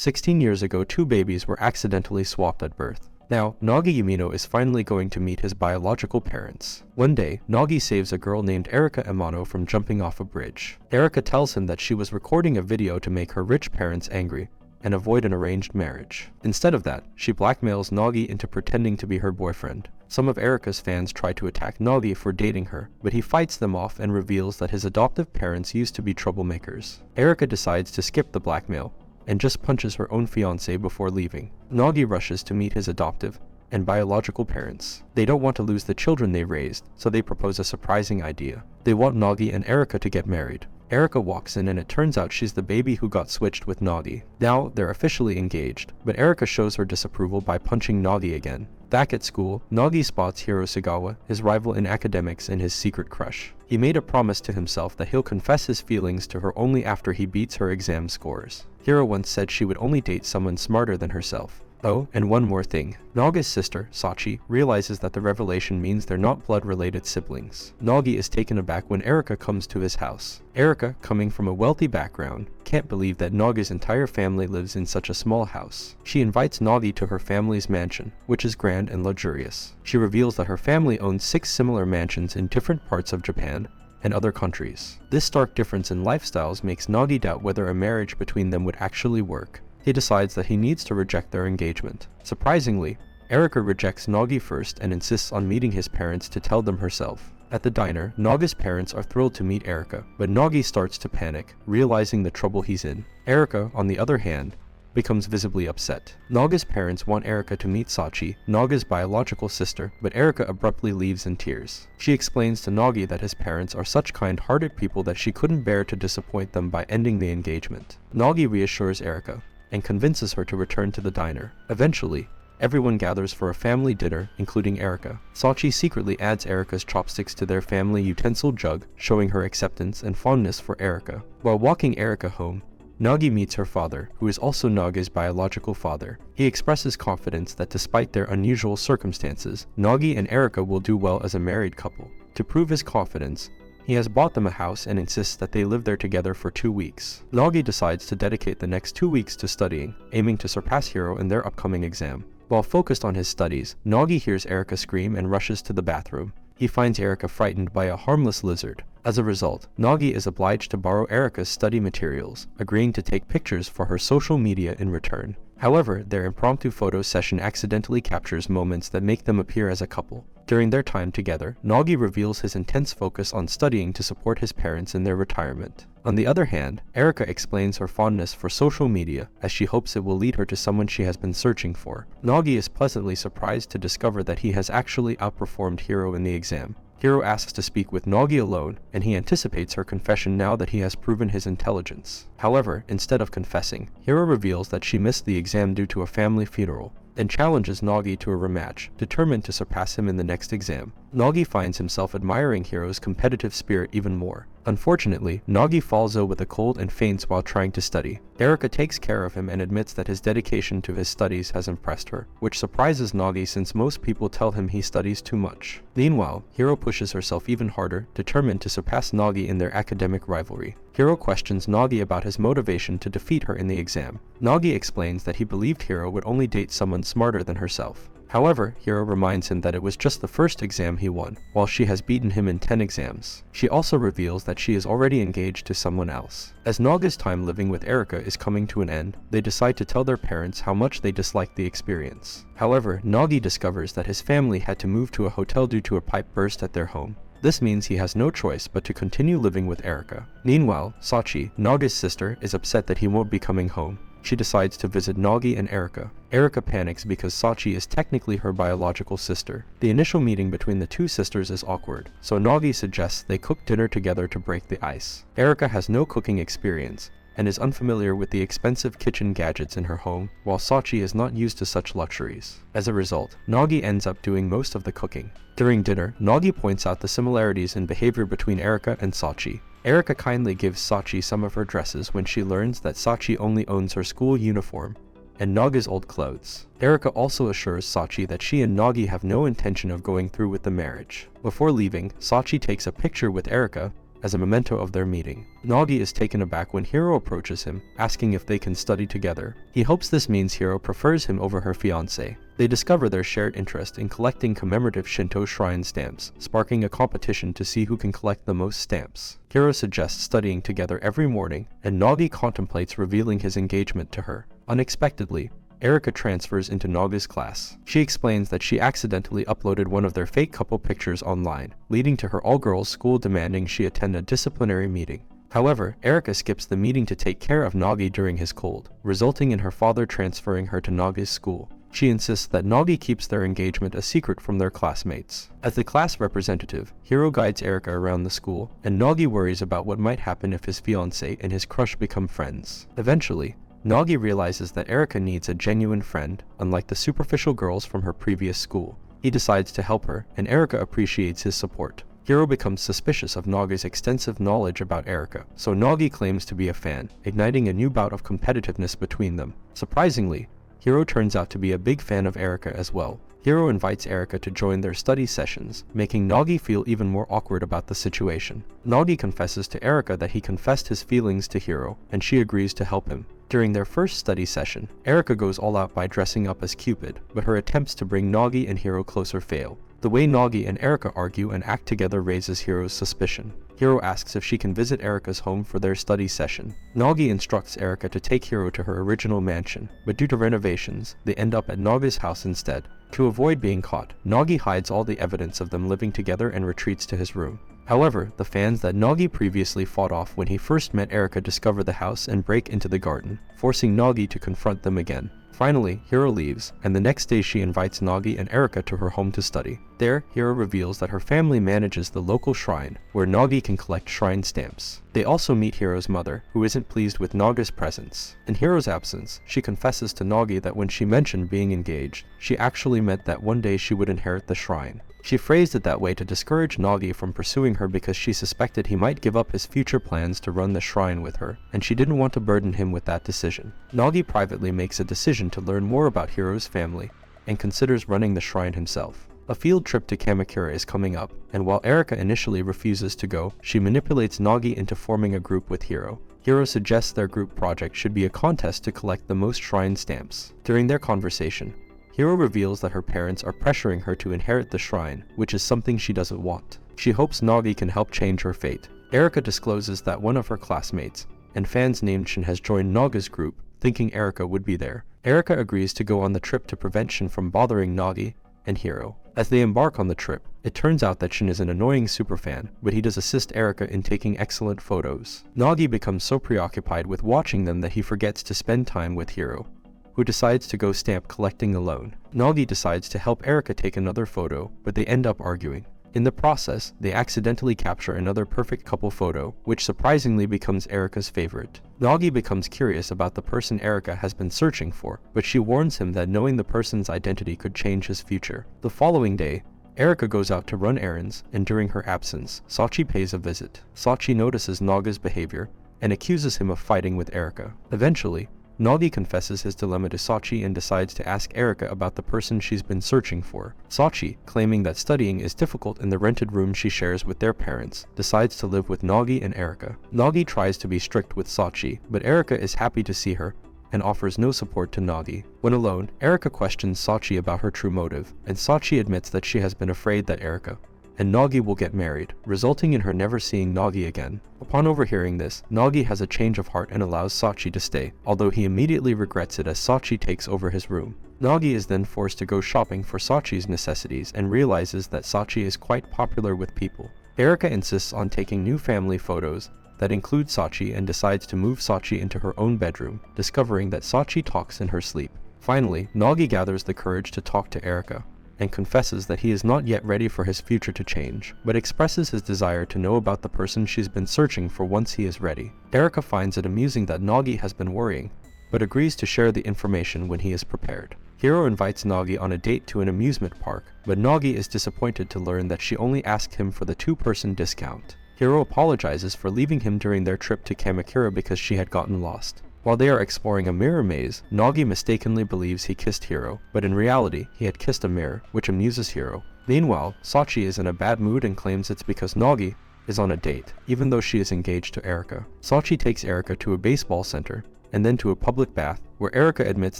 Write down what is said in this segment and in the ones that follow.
16 years ago, two babies were accidentally swapped at birth. Now, Nagi Yumino is finally going to meet his biological parents. One day, Nagi saves a girl named Erika Amano from jumping off a bridge. Erika tells him that she was recording a video to make her rich parents angry and avoid an arranged marriage. Instead of that, she blackmails Nagi into pretending to be her boyfriend. Some of Erika's fans try to attack Nagi for dating her, but he fights them off and reveals that his adoptive parents used to be troublemakers. Erika decides to skip the blackmail and just punches her own fiancé before leaving. Nagi rushes to meet his adoptive and biological parents. They don't want to lose the children they raised, so they propose a surprising idea. They want Nagi and Erika to get married. Erika walks in and it turns out she's the baby who got switched with Nagi. Now, they're officially engaged, but Erika shows her disapproval by punching Nagi again. Back at school, Nagi spots Hiro Sagawa, his rival in academics and his secret crush. He made a promise to himself that he'll confess his feelings to her only after he beats her exam scores. Hiro once said she would only date someone smarter than herself. Oh, and one more thing. Naga's sister, Sachi, realizes that the revelation means they're not blood-related siblings. Nagi is taken aback when Erika comes to his house. Erika, coming from a wealthy background, can't believe that Naga's entire family lives in such a small house. She invites Nagi to her family's mansion, which is grand and luxurious. She reveals that her family owns 6 similar mansions in different parts of Japan and other countries. This stark difference in lifestyles makes Nagi doubt whether a marriage between them would actually work. He decides that he needs to reject their engagement. Surprisingly, Erika rejects Nagi first and insists on meeting his parents to tell them herself. At the diner, Naga's parents are thrilled to meet Erika, but Nagi starts to panic, realizing the trouble he's in. Erika, on the other hand, becomes visibly upset. Naga's parents want Erika to meet Sachi, Naga's biological sister, but Erika abruptly leaves in tears. She explains to Nagi that his parents are such kind-hearted people that she couldn't bear to disappoint them by ending the engagement. Nagi reassures Erika and convinces her to return to the diner. Eventually, everyone gathers for a family dinner, including Erika. Sachi secretly adds Erika's chopsticks to their family utensil jug, showing her acceptance and fondness for Erika. While walking Erika home, Nagi meets her father, who is also Naga's biological father. He expresses confidence that despite their unusual circumstances, Nagi and Erika will do well as a married couple. To prove his confidence, he has bought them a house and insists that they live there together for 2 weeks. Nagi decides to dedicate the next 2 weeks to studying, aiming to surpass Hiro in their upcoming exam. While focused on his studies, Nagi hears Erika scream and rushes to the bathroom. He finds Erika frightened by a harmless lizard. As a result, Nagi is obliged to borrow Erika's study materials, agreeing to take pictures for her social media in return. However, their impromptu photo session accidentally captures moments that make them appear as a couple. During their time together, Nagi reveals his intense focus on studying to support his parents in their retirement. On the other hand, Erika explains her fondness for social media, as she hopes it will lead her to someone she has been searching for. Nagi is pleasantly surprised to discover that he has actually outperformed Hiro in the exam. Hiro asks to speak with Nagi alone, and he anticipates her confession now that he has proven his intelligence. However, instead of confessing, Hiro reveals that she missed the exam due to a family funeral, and challenges Nagi to a rematch, determined to surpass him in the next exam. Nagi finds himself admiring Hiro's competitive spirit even more. Unfortunately, Nagi falls ill with a cold and faints while trying to study. Erika takes care of him and admits that his dedication to his studies has impressed her, which surprises Nagi since most people tell him he studies too much. Meanwhile, Hiro pushes herself even harder, determined to surpass Nagi in their academic rivalry. Hiro questions Nagi about his motivation to defeat her in the exam. Nagi explains that he believed Hiro would only date someone smarter than herself. However, Hiro reminds him that it was just the first exam he won, while she has beaten him in 10 exams. She also reveals that she is already engaged to someone else. As Naga's time living with Erika is coming to an end, they decide to tell their parents how much they dislike the experience. However, Nagi discovers that his family had to move to a hotel due to a pipe burst at their home. This means he has no choice but to continue living with Erika. Meanwhile, Sachi, Naga's sister, is upset that he won't be coming home. She decides to visit Nagi and Erika. Erika panics because Sachi is technically her biological sister. The initial meeting between the two sisters is awkward, so Nagi suggests they cook dinner together to break the ice. Erika has no cooking experience and is unfamiliar with the expensive kitchen gadgets in her home, while Sachi is not used to such luxuries. As a result, Nagi ends up doing most of the cooking. During dinner, Nagi points out the similarities in behavior between Erika and Sachi. Erika kindly gives Sachi some of her dresses when she learns that Sachi only owns her school uniform and Naga's old clothes. Erika also assures Sachi that she and Nagi have no intention of going through with the marriage. Before leaving, Sachi takes a picture with Erika as a memento of their meeting. Nagi is taken aback when Hiro approaches him, asking if they can study together. He hopes this means Hiro prefers him over her fiancé. They discover their shared interest in collecting commemorative Shinto shrine stamps, sparking a competition to see who can collect the most stamps. Hiro suggests studying together every morning, and Nagi contemplates revealing his engagement to her. Unexpectedly, Erika transfers into Naga's class. She explains that she accidentally uploaded one of their fake couple pictures online, leading to her all-girls school demanding she attend a disciplinary meeting. However, Erika skips the meeting to take care of Nagi during his cold, resulting in her father transferring her to Naga's school. She insists that Nagi keeps their engagement a secret from their classmates. As the class representative, Hiro guides Erika around the school, and Nagi worries about what might happen if his fiancé and his crush become friends. Eventually, Nagi realizes that Erika needs a genuine friend, unlike the superficial girls from her previous school. He decides to help her, and Erika appreciates his support. Hiro becomes suspicious of Nagi's extensive knowledge about Erika, so Nagi claims to be a fan, igniting a new bout of competitiveness between them. Surprisingly, Hiro turns out to be a big fan of Erika as well. Hiro invites Erika to join their study sessions, making Nagi feel even more awkward about the situation. Nagi confesses to Erika that he confessed his feelings to Hiro, and she agrees to help him. During their first study session, Erika goes all out by dressing up as Cupid, but her attempts to bring Nagi and Hiro closer fail. The way Nagi and Erika argue and act together raises Hiro's suspicion. Hiro asks if she can visit Erika's home for their study session. Nagi instructs Erika to take Hiro to her original mansion, but due to renovations, they end up at Naga's house instead. To avoid being caught, Nagi hides all the evidence of them living together and retreats to his room. However, the fans that Nagi previously fought off when he first met Erika discover the house and break into the garden, forcing Nagi to confront them again. Finally, Hiro leaves, and the next day she invites Nagi and Erika to her home to study. There, Hiro reveals that her family manages the local shrine, where Nagi can collect shrine stamps. They also meet Hiro's mother, who isn't pleased with Naga's presence. In Hiro's absence, she confesses to Nagi that when she mentioned being engaged, she actually meant that one day she would inherit the shrine. She phrased it that way to discourage Nagi from pursuing her because she suspected he might give up his future plans to run the shrine with her, and she didn't want to burden him with that decision. Nagi privately makes a decision to learn more about Hiro's family, and considers running the shrine himself. A field trip to Kamakura is coming up, and while Erika initially refuses to go, she manipulates Nagi into forming a group with Hiro. Hiro suggests their group project should be a contest to collect the most shrine stamps. During their conversation, Hiro reveals that her parents are pressuring her to inherit the shrine, which is something she doesn't want. She hopes Nagi can help change her fate. Erika discloses that one of her classmates, and fans named Shin, has joined Naga's group, thinking Erika would be there. Erika agrees to go on the trip to prevent Shin from bothering Nagi and Hiro. As they embark on the trip, it turns out that Shin is an annoying superfan, but he does assist Erika in taking excellent photos. Nagi becomes so preoccupied with watching them that he forgets to spend time with Hiro, who decides to go stamp collecting alone. Nagi decides to help Erika take another photo, but they end up arguing. In the process, they accidentally capture another perfect couple photo, which surprisingly becomes Erika's favorite. Nagi becomes curious about the person Erika has been searching for, but she warns him that knowing the person's identity could change his future. The following day, Erika goes out to run errands, and during her absence, Sachi pays a visit. Sachi notices Naga's behavior, and accuses him of fighting with Erika. Eventually, Nagi confesses his dilemma to Sachi and decides to ask Erika about the person she's been searching for. Sachi, claiming that studying is difficult in the rented room she shares with their parents, decides to live with Nagi and Erika. Nagi tries to be strict with Sachi, but Erika is happy to see her and offers no support to Nagi. When alone, Erika questions Sachi about her true motive, and Sachi admits that she has been afraid that Erika and Nagi will get married, resulting in her never seeing Nagi again. Upon overhearing this, Nagi has a change of heart and allows Sachi to stay, although he immediately regrets it as Sachi takes over his room. Nagi is then forced to go shopping for Sachi's necessities and realizes that Sachi is quite popular with people. Erika insists on taking new family photos that include Sachi and decides to move Sachi into her own bedroom, discovering that Sachi talks in her sleep. Finally, Nagi gathers the courage to talk to Erika, and confesses that he is not yet ready for his future to change, but expresses his desire to know about the person she's been searching for once he is ready. Erika finds it amusing that Nagi has been worrying, but agrees to share the information when he is prepared. Hiro invites Nagi on a date to an amusement park, but Nagi is disappointed to learn that she only asked him for the two-person discount. Hiro apologizes for leaving him during their trip to Kamakura because she had gotten lost. While they are exploring a mirror maze, Nagi mistakenly believes he kissed Hiro, but in reality, he had kissed a mirror, which amuses Hiro. Meanwhile, Sachi is in a bad mood and claims it's because Nagi is on a date, even though she is engaged to Erika. Sachi takes Erika to a baseball center, and then to a public bath, where Erika admits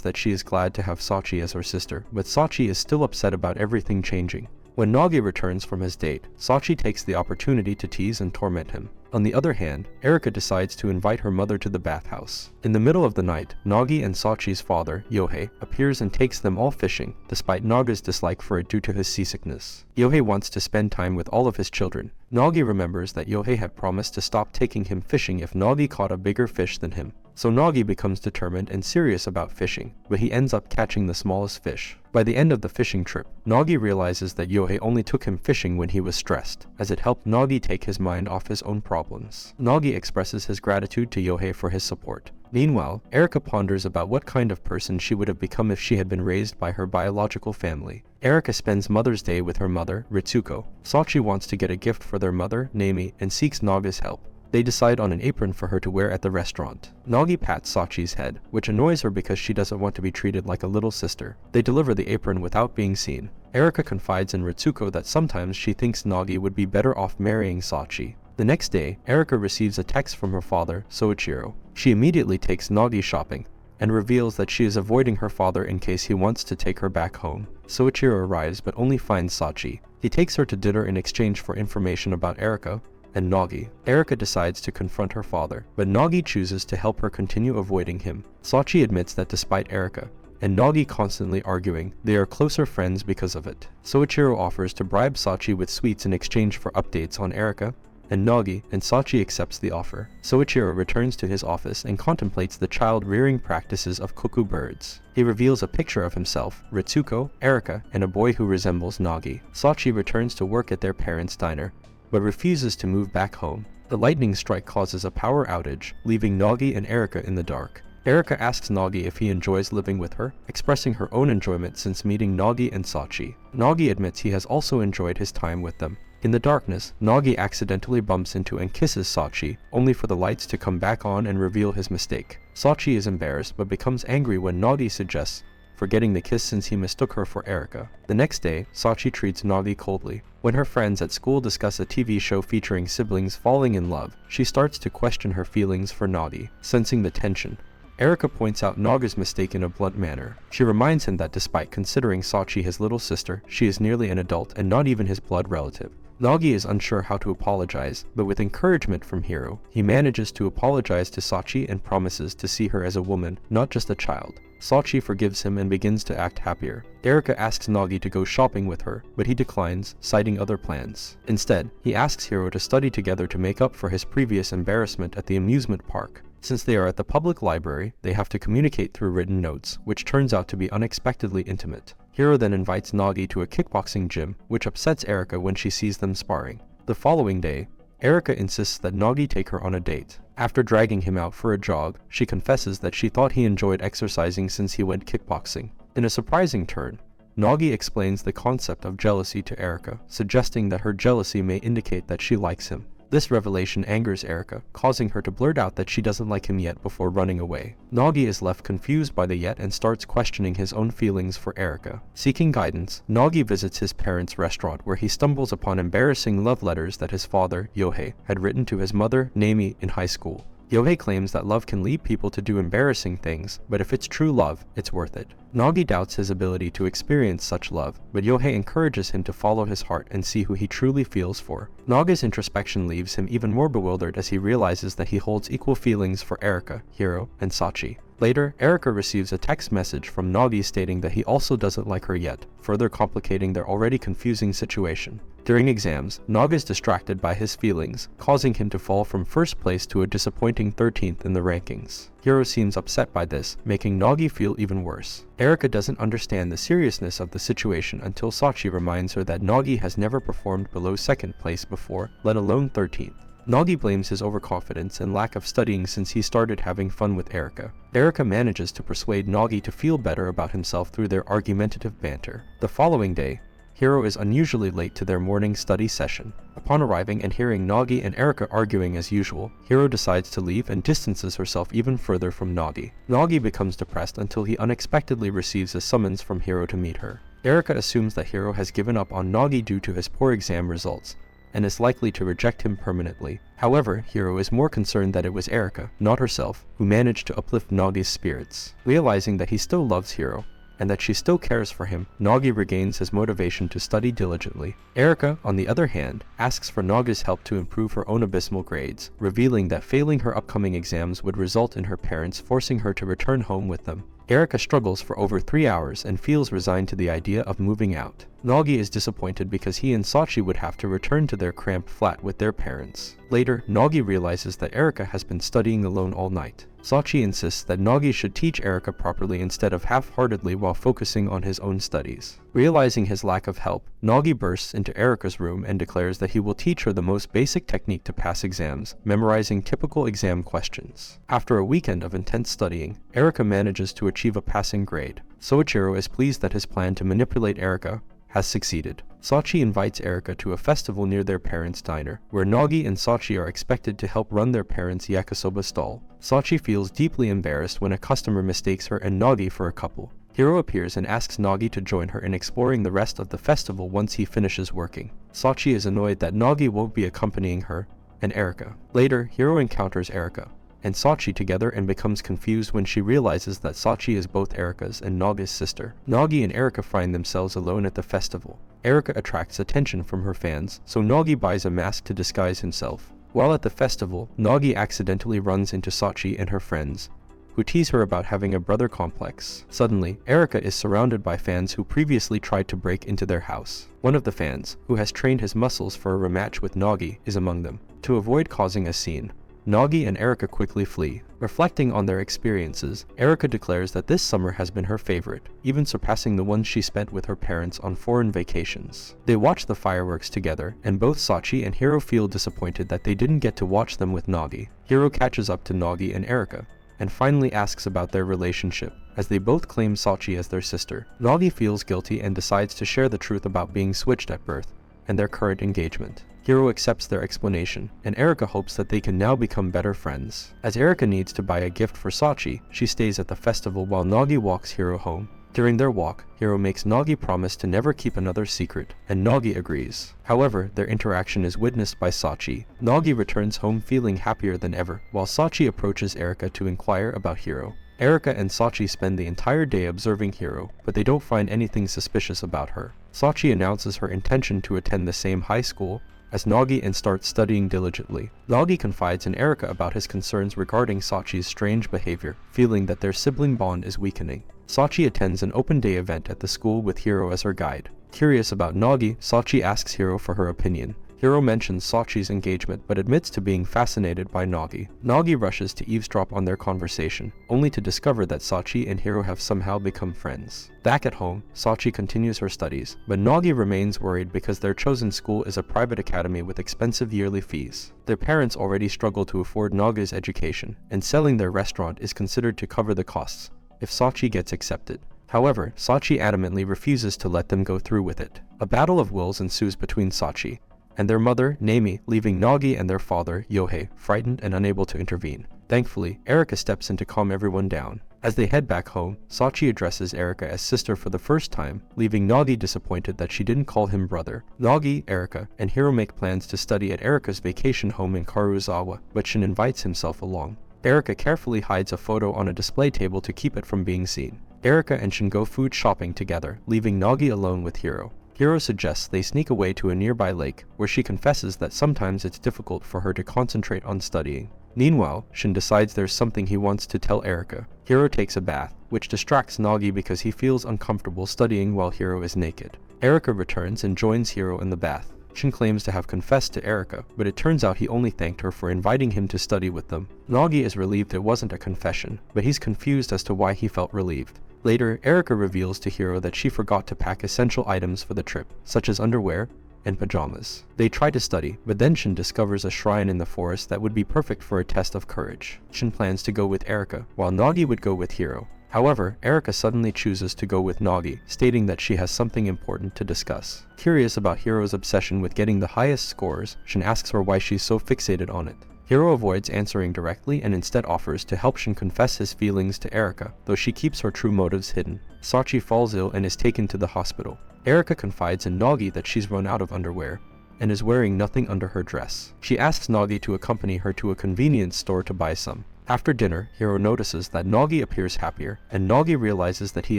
that she is glad to have Sachi as her sister, but Sachi is still upset about everything changing. When Nagi returns from his date, Sachi takes the opportunity to tease and torment him. On the other hand, Erika decides to invite her mother to the bathhouse. In the middle of the night, Nagi and Sachi's father, Yohei, appears and takes them all fishing, despite Naga's dislike for it due to his seasickness. Yohei wants to spend time with all of his children. Nagi remembers that Yohei had promised to stop taking him fishing if Nagi caught a bigger fish than him. So Nagi becomes determined and serious about fishing, but he ends up catching the smallest fish. By the end of the fishing trip, Nagi realizes that Yohei only took him fishing when he was stressed, as it helped Nagi take his mind off his own problems. Nagi expresses his gratitude to Yohei for his support. Meanwhile, Erika ponders about what kind of person she would have become if she had been raised by her biological family. Erika spends Mother's Day with her mother, Ritsuko. Sachi wants to get a gift for their mother, Nami, and seeks Naga's help. They decide on an apron for her to wear at the restaurant. Nagi pats Sachi's head, which annoys her because she doesn't want to be treated like a little sister. They deliver the apron without being seen. Erika confides in Ritsuko that sometimes she thinks Nagi would be better off marrying Sachi. The next day, Erika receives a text from her father, Soichiro. She immediately takes Nagi shopping, and reveals that she is avoiding her father in case he wants to take her back home. Soichiro arrives but only finds Sachi. He takes her to dinner in exchange for information about Erika and Nagi. Erika decides to confront her father, but Nagi chooses to help her continue avoiding him. Sachi admits that despite Erika and Nagi constantly arguing, they are closer friends because of it. Soichiro offers to bribe Sachi with sweets in exchange for updates on Erika and Nagi, and Sachi accepts the offer. Soichiro returns to his office and contemplates the child-rearing practices of cuckoo birds. He reveals a picture of himself, Ritsuko, Erika, and a boy who resembles Nagi. Sachi returns to work at their parents' diner, but refuses to move back home. The lightning strike causes a power outage, leaving Nagi and Erika in the dark. Erika asks Nagi if he enjoys living with her, expressing her own enjoyment since meeting Nagi and Sachi. Nagi admits he has also enjoyed his time with them. In the darkness, Nagi accidentally bumps into and kisses Sachi, only for the lights to come back on and reveal his mistake. Sachi is embarrassed but becomes angry when Nagi suggests forgetting the kiss since he mistook her for Erika. The next day, Sachi treats Nagi coldly. When her friends at school discuss a TV show featuring siblings falling in love, she starts to question her feelings for Nagi. Sensing the tension, Erika points out Naga's mistake in a blunt manner. She reminds him that despite considering Sachi his little sister, she is nearly an adult and not even his blood relative. Nagi is unsure how to apologize, but with encouragement from Hiro, he manages to apologize to Sachi and promises to see her as a woman, not just a child. Sachi forgives him and begins to act happier. Erika asks Nagi to go shopping with her, but he declines, citing other plans. Instead, he asks Hiro to study together to make up for his previous embarrassment at the amusement park. Since they are at the public library, they have to communicate through written notes, which turns out to be unexpectedly intimate. Hiro then invites Nagi to a kickboxing gym, which upsets Erika when she sees them sparring. The following day, Erika insists that Nagi take her on a date. After dragging him out for a jog, she confesses that she thought he enjoyed exercising since he went kickboxing. In a surprising turn, Nagi explains the concept of jealousy to Erika, suggesting that her jealousy may indicate that she likes him. This revelation angers Erika, causing her to blurt out that she doesn't like him yet before running away. Nagi is left confused by the yet and starts questioning his own feelings for Erika. Seeking guidance, Nagi visits his parents' restaurant where he stumbles upon embarrassing love letters that his father, Yohei, had written to his mother, Nami, in high school. Yohei claims that love can lead people to do embarrassing things, but if it's true love, it's worth it. Nagi doubts his ability to experience such love, but Yohei encourages him to follow his heart and see who he truly feels for. Nagi's introspection leaves him even more bewildered as he realizes that he holds equal feelings for Erika, Hiro, and Sachi. Later, Erika receives a text message from Nagi stating that he also doesn't like her yet, further complicating their already confusing situation. During exams, Nagi is distracted by his feelings, causing him to fall from first place to a disappointing 13th in the rankings. Hiro seems upset by this, making Nagi feel even worse. Erika doesn't understand the seriousness of the situation until Sachi reminds her that Nagi has never performed below second place before, let alone 13th. Nagi blames his overconfidence and lack of studying since he started having fun with Erika. Erika manages to persuade Nagi to feel better about himself through their argumentative banter. The following day, Hiro is unusually late to their morning study session. Upon arriving and hearing Nagi and Erika arguing as usual, Hiro decides to leave and distances herself even further from Nagi. Nagi becomes depressed until he unexpectedly receives a summons from Hiro to meet her. Erika assumes that Hiro has given up on Nagi due to his poor exam results, and is likely to reject him permanently. However, Hiro is more concerned that it was Erika, not herself, who managed to uplift Nagi's spirits. Realizing that he still loves Hiro, and that she still cares for him, Nagi regains his motivation to study diligently. Erika, on the other hand, asks for Nagi's help to improve her own abysmal grades, revealing that failing her upcoming exams would result in her parents forcing her to return home with them. Erika struggles for over 3 hours and feels resigned to the idea of moving out. Nagi is disappointed because he and Sachi would have to return to their cramped flat with their parents. Later, Nagi realizes that Erika has been studying alone all night. Sachi insists that Nagi should teach Erika properly instead of half-heartedly while focusing on his own studies. Realizing his lack of help, Nagi bursts into Erika's room and declares that he will teach her the most basic technique to pass exams, memorizing typical exam questions. After a weekend of intense studying, Erika manages to achieve a passing grade. Soichiro is pleased that his plan to manipulate Erika has succeeded. Sachi invites Erika to a festival near their parents' diner, where Nagi and Sachi are expected to help run their parents' yakisoba stall. Sachi feels deeply embarrassed when a customer mistakes her and Nagi for a couple. Hiro appears and asks Nagi to join her in exploring the rest of the festival once he finishes working. Sachi is annoyed that Nagi won't be accompanying her and Erika. Later, Hiro encounters Erika and Sachi together and becomes confused when she realizes that Sachi is both Erika's and Nagi's sister. Nagi and Erika find themselves alone at the festival. Erika attracts attention from her fans, so Nagi buys a mask to disguise himself. While at the festival, Nagi accidentally runs into Sachi and her friends, who tease her about having a brother complex. Suddenly, Erika is surrounded by fans who previously tried to break into their house. One of the fans, who has trained his muscles for a rematch with Nagi, is among them. To avoid causing a scene, Nagi and Erika quickly flee. Reflecting on their experiences, Erika declares that this summer has been her favorite, even surpassing the ones she spent with her parents on foreign vacations. They watch the fireworks together, and both Sachi and Hiro feel disappointed that they didn't get to watch them with Nagi. Hiro catches up to Nagi and Erika, and finally asks about their relationship, as they both claim Sachi as their sister. Nagi feels guilty and decides to share the truth about being switched at birth, and their current engagement. Hiro accepts their explanation, and Erika hopes that they can now become better friends. As Erika needs to buy a gift for Sachi, she stays at the festival while Nagi walks Hiro home. During their walk, Hiro makes Nagi promise to never keep another secret, and Nagi agrees. However, their interaction is witnessed by Sachi. Nagi returns home feeling happier than ever, while Sachi approaches Erika to inquire about Hiro. Erika and Sachi spend the entire day observing Hiro, but they don't find anything suspicious about her. Sachi announces her intention to attend the same high school as Nagi and starts studying diligently. Nagi confides in Erika about his concerns regarding Sachi's strange behavior, feeling that their sibling bond is weakening. Sachi attends an open day event at the school with Hiro as her guide. Curious about Nagi, Sachi asks Hiro for her opinion. Hiro mentions Sachi's engagement but admits to being fascinated by Nagi. Nagi rushes to eavesdrop on their conversation, only to discover that Sachi and Hiro have somehow become friends. Back at home, Sachi continues her studies, but Nagi remains worried because their chosen school is a private academy with expensive yearly fees. Their parents already struggle to afford Nagi's education, and selling their restaurant is considered to cover the costs if Sachi gets accepted. However, Sachi adamantly refuses to let them go through with it. A battle of wills ensues between Sachi and their mother, Nami, leaving Nagi and their father, Yohei, frightened and unable to intervene. Thankfully, Erika steps in to calm everyone down. As they head back home, Sachi addresses Erika as sister for the first time, leaving Nagi disappointed that she didn't call him brother. Nagi, Erika, and Hiro make plans to study at Erika's vacation home in Karuizawa, but Shin invites himself along. Erika carefully hides a photo on a display table to keep it from being seen. Erika and Shin go food shopping together, leaving Nagi alone with Hiro. Hiro suggests they sneak away to a nearby lake, where she confesses that sometimes it's difficult for her to concentrate on studying. Meanwhile, Shin decides there's something he wants to tell Erika. Hiro takes a bath, which distracts Nagi because he feels uncomfortable studying while Hiro is naked. Erika returns and joins Hiro in the bath. Shin claims to have confessed to Erika, but it turns out he only thanked her for inviting him to study with them. Nagi is relieved it wasn't a confession, but he's confused as to why he felt relieved. Later, Erika reveals to Hiro that she forgot to pack essential items for the trip, such as underwear and pajamas. They try to study, but then Shin discovers a shrine in the forest that would be perfect for a test of courage. Shin plans to go with Erika, while Nagi would go with Hiro. However, Erika suddenly chooses to go with Nagi, stating that she has something important to discuss. Curious about Hiro's obsession with getting the highest scores, Shin asks her why she's so fixated on it. Hiro avoids answering directly and instead offers to help Shin confess his feelings to Erika, though she keeps her true motives hidden. Sachi falls ill and is taken to the hospital. Erika confides in Nagi that she's run out of underwear, and is wearing nothing under her dress. She asks Nagi to accompany her to a convenience store to buy some. After dinner, Hiro notices that Nagi appears happier, and Nagi realizes that he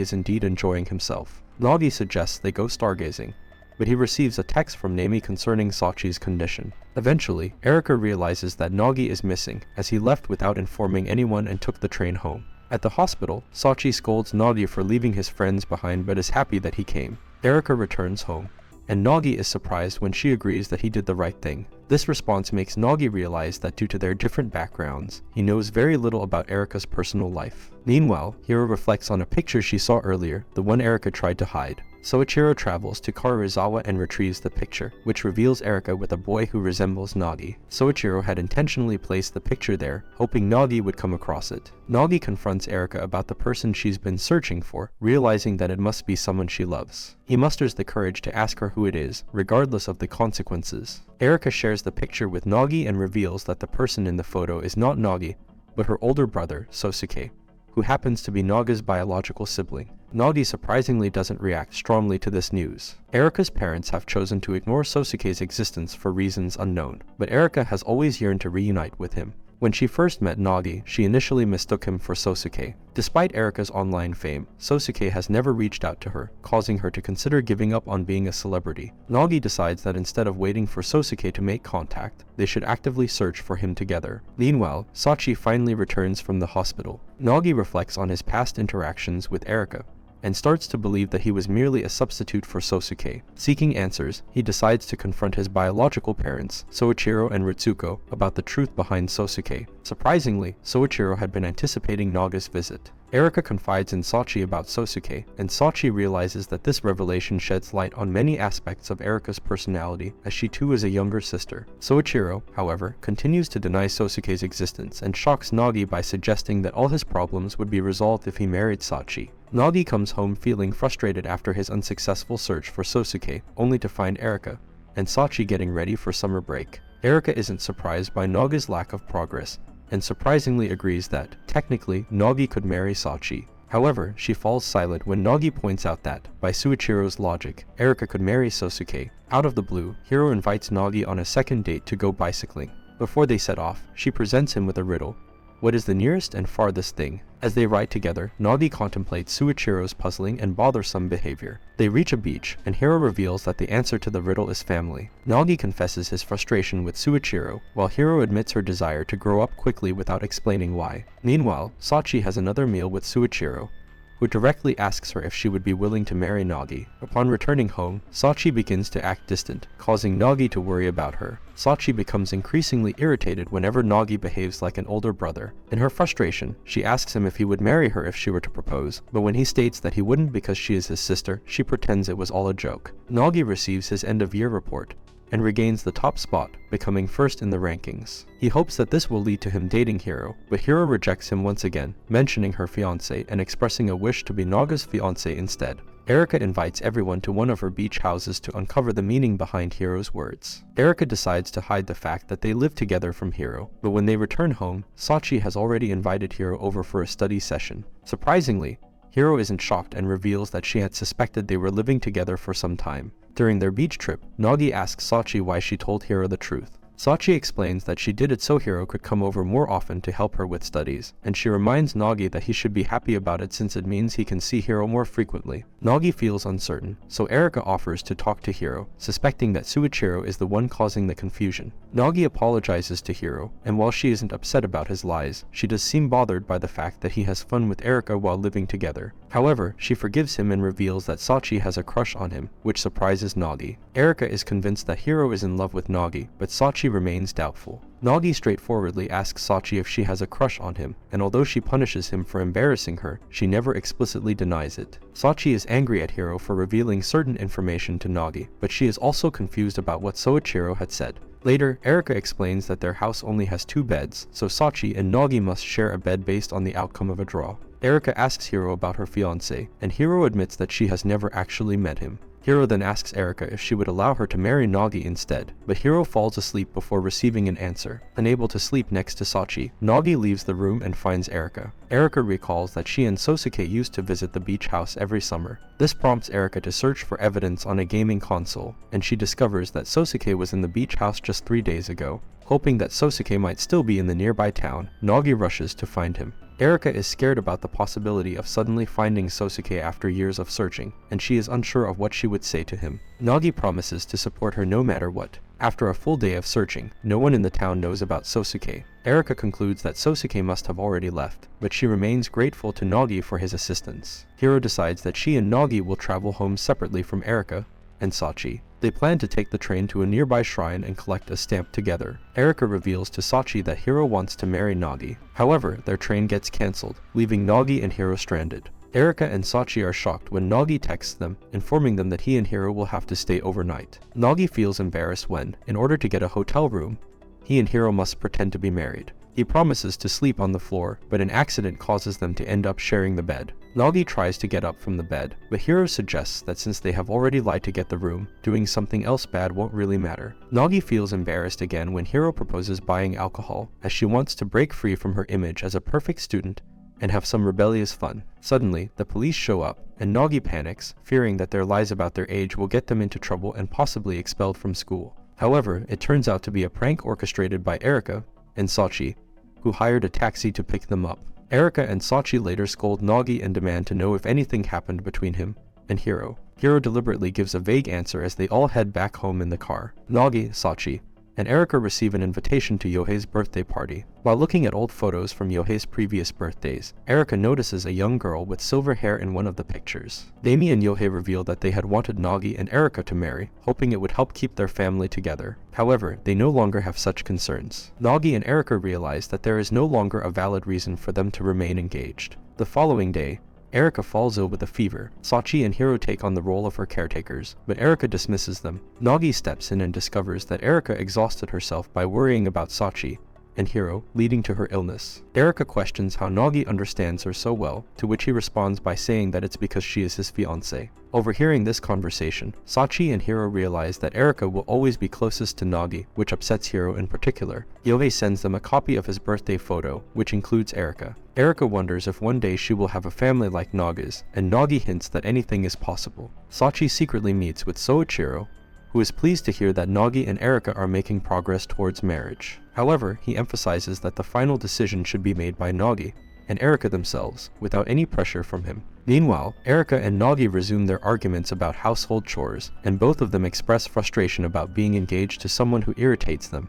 is indeed enjoying himself. Nagi suggests they go stargazing, but he receives a text from Nami concerning Sachi's condition. Eventually, Erika realizes that Nagi is missing, as he left without informing anyone and took the train home. At the hospital, Sachi scolds Nagi for leaving his friends behind but is happy that he came. Erika returns home, and Nagi is surprised when she agrees that he did the right thing. This response makes Nagi realize that due to their different backgrounds, he knows very little about Erika's personal life. Meanwhile, Hiro reflects on a picture she saw earlier, the one Erika tried to hide. Soichiro travels to Karuizawa and retrieves the picture, which reveals Erika with a boy who resembles Nagi. Soichiro had intentionally placed the picture there, hoping Nagi would come across it. Nagi confronts Erika about the person she's been searching for, realizing that it must be someone she loves. He musters the courage to ask her who it is, regardless of the consequences. Erika shares the picture with Nagi and reveals that the person in the photo is not Nagi, but her older brother, Sosuke, who happens to be Naga's biological sibling. Nagi surprisingly doesn't react strongly to this news. Erika's parents have chosen to ignore Sosuke's existence for reasons unknown, but Erika has always yearned to reunite with him. When she first met Nagi, she initially mistook him for Sosuke. Despite Erika's online fame, Sosuke has never reached out to her, causing her to consider giving up on being a celebrity. Nagi decides that instead of waiting for Sosuke to make contact, they should actively search for him together. Meanwhile, Sachi finally returns from the hospital. Nagi reflects on his past interactions with Erika, and starts to believe that he was merely a substitute for Sosuke. Seeking answers, he decides to confront his biological parents, Soichiro and Ritsuko, about the truth behind Sosuke. Surprisingly, Soichiro had been anticipating Naga's visit. Erika confides in Sachi about Sosuke, and Sachi realizes that this revelation sheds light on many aspects of Erika's personality, as she too is a younger sister. Soichiro, however, continues to deny Sosuke's existence and shocks Nagi by suggesting that all his problems would be resolved if he married Sachi. Nagi comes home feeling frustrated after his unsuccessful search for Sosuke, only to find Erika and Sachi getting ready for summer break. Erika isn't surprised by Naga's lack of progress, and surprisingly agrees that, technically, Nagi could marry Sachi. However, she falls silent when Nagi points out that, by Soichiro's logic, Erika could marry Sosuke. Out of the blue, Hiro invites Nagi on a second date to go bicycling. Before they set off, she presents him with a riddle. What is the nearest and farthest thing? As they ride together, Nagi contemplates Soichiro's puzzling and bothersome behavior. They reach a beach, and Hiro reveals that the answer to the riddle is family. Nagi confesses his frustration with Soichiro, while Hiro admits her desire to grow up quickly without explaining why. Meanwhile, Sachi has another meal with Soichiro, who directly asks her if she would be willing to marry Nagi. Upon returning home, Sachi begins to act distant, causing Nagi to worry about her. Sachi becomes increasingly irritated whenever Nagi behaves like an older brother. In her frustration, she asks him if he would marry her if she were to propose, but when he states that he wouldn't because she is his sister, she pretends it was all a joke. Nagi receives his end-of-year report, and regains the top spot, becoming first in the rankings. He hopes that this will lead to him dating Hiro, but Hiro rejects him once again, mentioning her fiancé and expressing a wish to be Naga's fiancé instead. Erika invites everyone to one of her beach houses to uncover the meaning behind Hiro's words. Erika decides to hide the fact that they live together from Hiro, but when they return home, Sachi has already invited Hiro over for a study session. Surprisingly, Hiro isn't shocked and reveals that she had suspected they were living together for some time. During their beach trip, Nagi asks Sachi why she told Hiro the truth. Sachi explains that she did it so Hiro could come over more often to help her with studies, and she reminds Nagi that he should be happy about it since it means he can see Hiro more frequently. Nagi feels uncertain, so Erika offers to talk to Hiro, suspecting that Soichiro is the one causing the confusion. Nagi apologizes to Hiro, and while she isn't upset about his lies, she does seem bothered by the fact that he has fun with Erika while living together. However, she forgives him and reveals that Sachi has a crush on him, which surprises Nagi. Erika is convinced that Hiro is in love with Nagi, but Sachi remains doubtful. Nagi straightforwardly asks Sachi if she has a crush on him, and although she punishes him for embarrassing her, she never explicitly denies it. Sachi is angry at Hiro for revealing certain information to Nagi, but she is also confused about what Soichiro had said. Later, Erika explains that their house only has 2 beds, so Sachi and Nagi must share a bed based on the outcome of a draw. Erika asks Hiro about her fiancé, and Hiro admits that she has never actually met him. Hiro then asks Erika if she would allow her to marry Nagi instead, but Hiro falls asleep before receiving an answer. Unable to sleep next to Sachi, Nagi leaves the room and finds Erika. Erika recalls that she and Sosuke used to visit the beach house every summer. This prompts Erika to search for evidence on a gaming console, and she discovers that Sosuke was in the beach house just 3 days ago. Hoping that Sosuke might still be in the nearby town, Nagi rushes to find him. Erika is scared about the possibility of suddenly finding Sosuke after years of searching, and she is unsure of what she would say to him. Nagi promises to support her no matter what. After a full day of searching, no one in the town knows about Sosuke. Erika concludes that Sosuke must have already left, but she remains grateful to Nagi for his assistance. Hiro decides that she and Nagi will travel home separately from Erika and Sachi. They plan to take the train to a nearby shrine and collect a stamp together. Erika reveals to Sachi that Hiro wants to marry Nagi. However, their train gets cancelled, leaving Nagi and Hiro stranded. Erika and Sachi are shocked when Nagi texts them, informing them that he and Hiro will have to stay overnight. Nagi feels embarrassed when, in order to get a hotel room, he and Hiro must pretend to be married. He promises to sleep on the floor, but an accident causes them to end up sharing the bed. Nagi tries to get up from the bed, but Hiro suggests that since they have already lied to get the room, doing something else bad won't really matter. Nagi feels embarrassed again when Hiro proposes buying alcohol, as she wants to break free from her image as a perfect student and have some rebellious fun. Suddenly, the police show up, and Nagi panics, fearing that their lies about their age will get them into trouble and possibly expelled from school. However, it turns out to be a prank orchestrated by Erika and Sachi, who hired a taxi to pick them up. Erika and Sachi later scold Nagi and demand to know if anything happened between him and Hiro. Hiro deliberately gives a vague answer as they all head back home in the car. Nagi, Sachi, and Erika receive an invitation to Yohei's birthday party. While looking at old photos from Yohei's previous birthdays, Erika notices a young girl with silver hair in one of the pictures. Dami and Yohei reveal that they had wanted Nagi and Erika to marry, hoping it would help keep their family together. However, they no longer have such concerns. Nagi and Erika realize that there is no longer a valid reason for them to remain engaged. The following day, Erika falls ill with a fever. Sachi and Hiro take on the role of her caretakers, but Erika dismisses them. Nagi steps in and discovers that Erika exhausted herself by worrying about Sachi and Hiro, leading to her illness. Erika questions how Nagi understands her so well, to which he responds by saying that it's because she is his fiancée. Overhearing this conversation, Sachi and Hiro realize that Erika will always be closest to Nagi, which upsets Hiro in particular. Yohei sends them a copy of his birthday photo, which includes Erika. Erika wonders if one day she will have a family like Nagi's, and Nagi hints that anything is possible. Sachi secretly meets with Soichiro, who is pleased to hear that Nagi and Erika are making progress towards marriage. However, he emphasizes that the final decision should be made by Nagi and Erika themselves, without any pressure from him. Meanwhile, Erika and Nagi resume their arguments about household chores, and both of them express frustration about being engaged to someone who irritates them.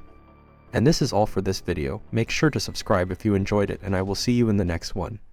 And this is all for this video. Make sure to subscribe if you enjoyed it, and I will see you in the next one.